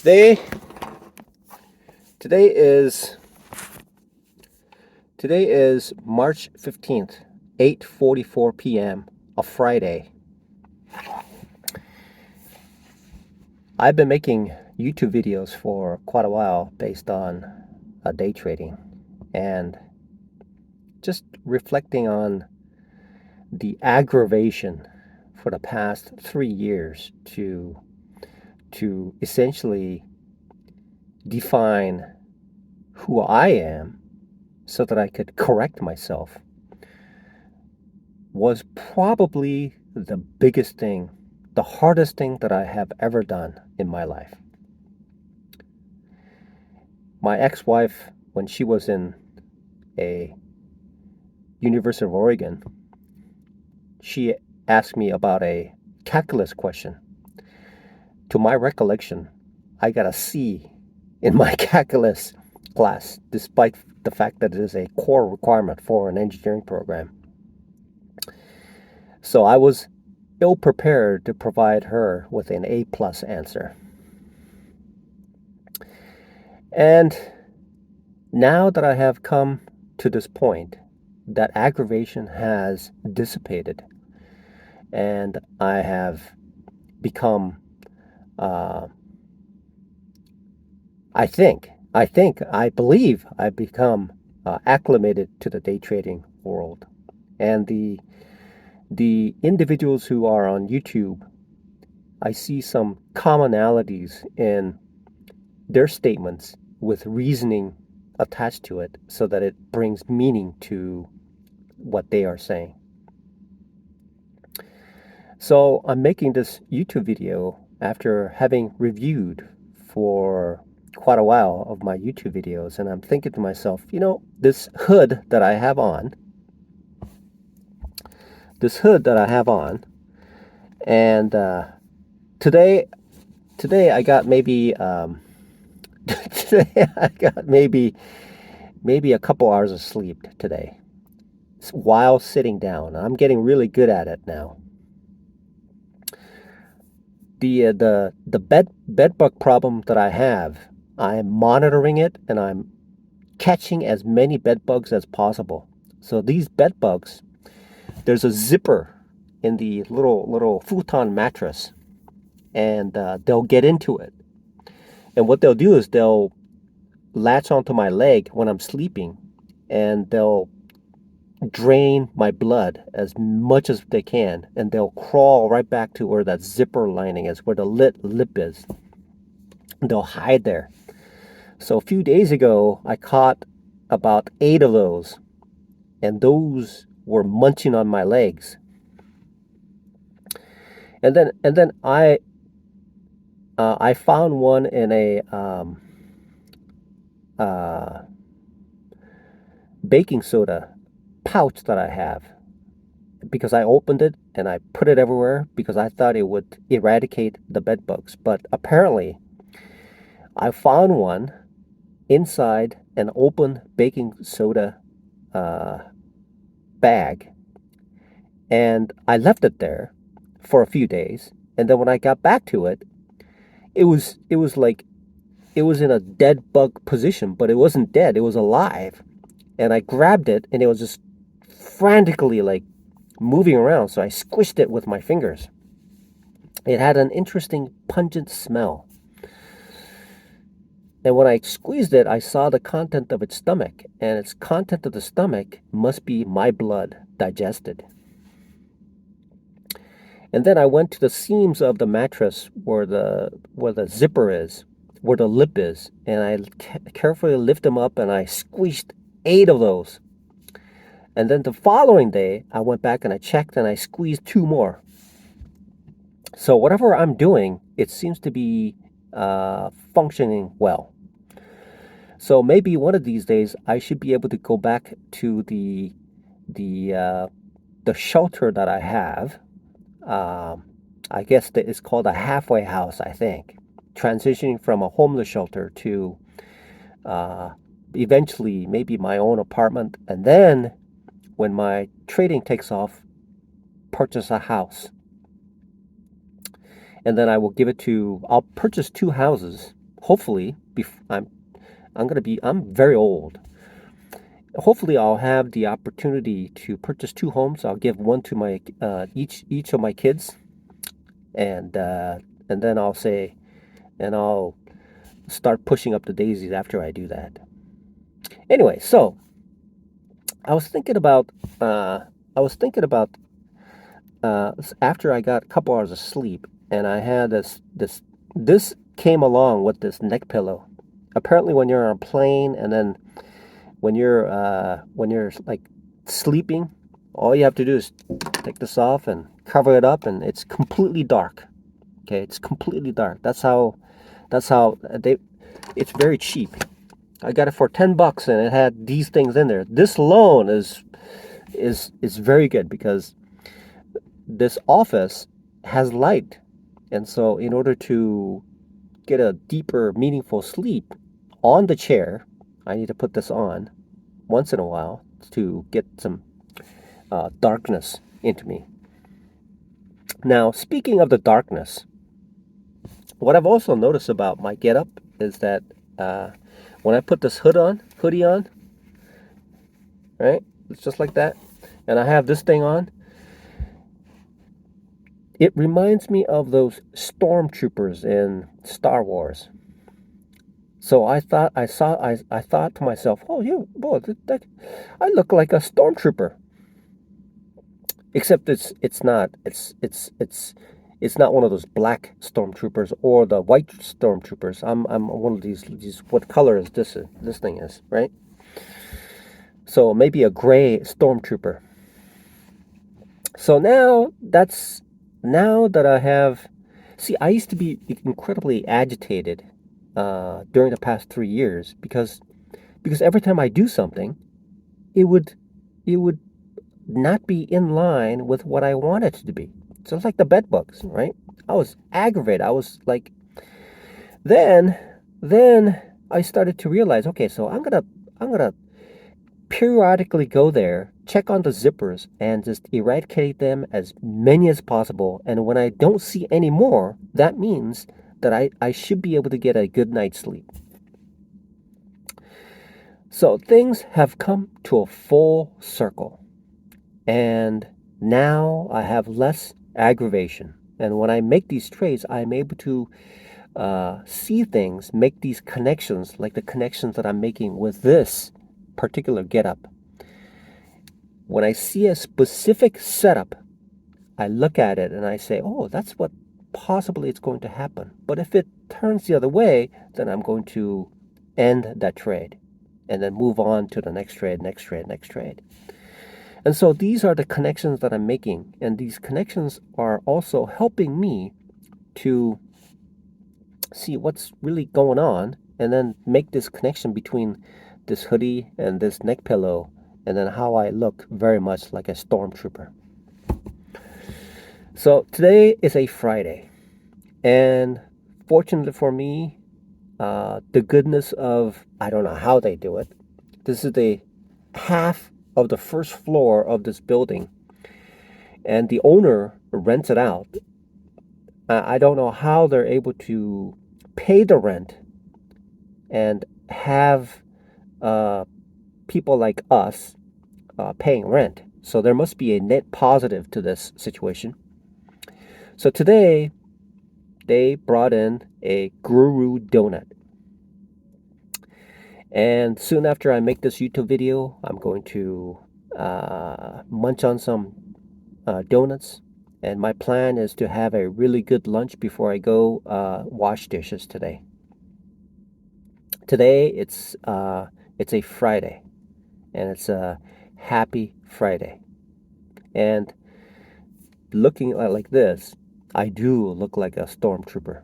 Today is March 15th, 8:44 p.m. a Friday. I've been making YouTube videos for quite a while based on day trading and just reflecting on the aggravation for the past 3 years to essentially define who I am so that I could correct myself was probably the biggest thing, the hardest thing that I have ever done in my life. My ex-wife, when she was in a University of Oregon, she asked me about a calculus question. To my recollection, I got a C in my calculus class, despite the fact that it is a core requirement for an engineering program. So I was ill prepared to provide her with an A+ answer. And now that I have come to this point, that aggravation has dissipated, and I have become, I believe I've become acclimated to the day trading world. And the individuals who are on YouTube, I see some commonalities in their statements with reasoning attached to it so that it brings meaning to what they are saying. So I'm making this YouTube video after having reviewed for quite a while of my YouTube videos, and I'm thinking to myself, this hood that I have on, and today I got maybe today I got maybe a couple hours of sleep today while sitting down. I'm getting really good at it now. The bed bug problem that I have, I'm monitoring it, and I'm catching as many bed bugs as possible. So these bed bugs, there's a zipper in the little futon mattress, and they'll get into it. And what they'll do is they'll latch onto my leg when I'm sleeping, and they'll drain my blood as much as they can, and they'll crawl right back to where that zipper lining is, where the lip is. They'll hide there. So a few days ago, I caught about 8 of those, and those were munching on my legs. And then I found one in a baking soda pouch that I have, because I opened it and I put it everywhere because I thought it would eradicate the bed bugs. But apparently, I found one inside an open baking soda bag, and I left it there for a few days. And then when I got back to it, it was like it was in a dead bug position, but it wasn't dead. It was alive. And I grabbed it, and it was just frantically like moving around. So I squished it with my fingers. It had an interesting pungent smell. And when I squeezed it, I saw the content of its stomach, and its content of the stomach must be my blood digested. And then I went to the seams of the mattress where the zipper is, where the lip is, and I carefully lift them up, and I squeezed 8 of those. And then the following day, I went back and I checked, and I squeezed 2 more. So whatever I'm doing, it seems to be functioning well. So maybe one of these days I should be able to go back to the shelter that I have. I guess that it's called a halfway house, I think. Transitioning from a homeless shelter to eventually maybe my own apartment, and then when my trading takes off, purchase a house. And then I'll purchase 2 houses, hopefully, I'm very old. Hopefully, I'll have the opportunity to purchase two homes. I'll give one to my each of my kids, and then I'll start pushing up the daisies after I do that. Anyway, so I was thinking about uh, I was thinking about after I got a couple hours of sleep, and I had this came along with this neck pillow. Apparently, when you're on a plane, and then when you're like sleeping, all you have to do is take this off and cover it up, and it's completely dark. Okay, it's completely dark. That's how they. It's very cheap. I got it for $10, and it had these things in there. This alone is very good because this office has light, and so in order to get a deeper, meaningful sleep on the chair, I need to put this on once in a while to get some darkness into me. Now, speaking of the darkness, what I've also noticed about my getup is that when I put this hoodie on, right, it's just like that, and I have this thing on, it reminds me of those stormtroopers in Star Wars. So I thought to myself, oh yeah, boy, I look like a stormtrooper. Except it's not one of those black stormtroopers or the white stormtroopers. I'm one of these. What color is this thing is, right? So maybe a gray stormtrooper. So now that I have, see, I used to be incredibly agitated during the past 3 years because every time I do something, it would it would not be in line with what I want it to be. So it's like the bed bugs, right? I was aggravated. I was like, then, then I started to realize, okay, so I'm gonna periodically go there, check on the zippers, and just eradicate them as many as possible. And when I don't see any more, that means that I should be able to get a good night's sleep. So things have come to a full circle. And now I have less aggravation. And when I make these trades, I'm able to see things, make these connections, like the connections that I'm making with this particular getup. When I see a specific setup, I look at it and I say, oh, that's what possibly it's going to happen. But if it turns the other way, then I'm going to end that trade and then move on to the next trade, next trade, next trade. And so these are the connections that I'm making, and these connections are also helping me to see what's really going on and then make this connection between this hoodie and this neck pillow, and then how I look very much like a stormtrooper. So today is a Friday, and fortunately for me, the goodness of, I don't know how they do it. This is the half of the first floor of this building, and the owner rents it out. I don't know how they're able to pay the rent and have people like us paying rent. So there must be a net positive to this situation. So today they brought in a guru donut. And soon after I make this YouTube video, I'm going to munch on some donuts. And my plan is to have a really good lunch before I go wash dishes today. Today it's a Friday, and it's a happy Friday. And looking like this, I do look like a stormtrooper.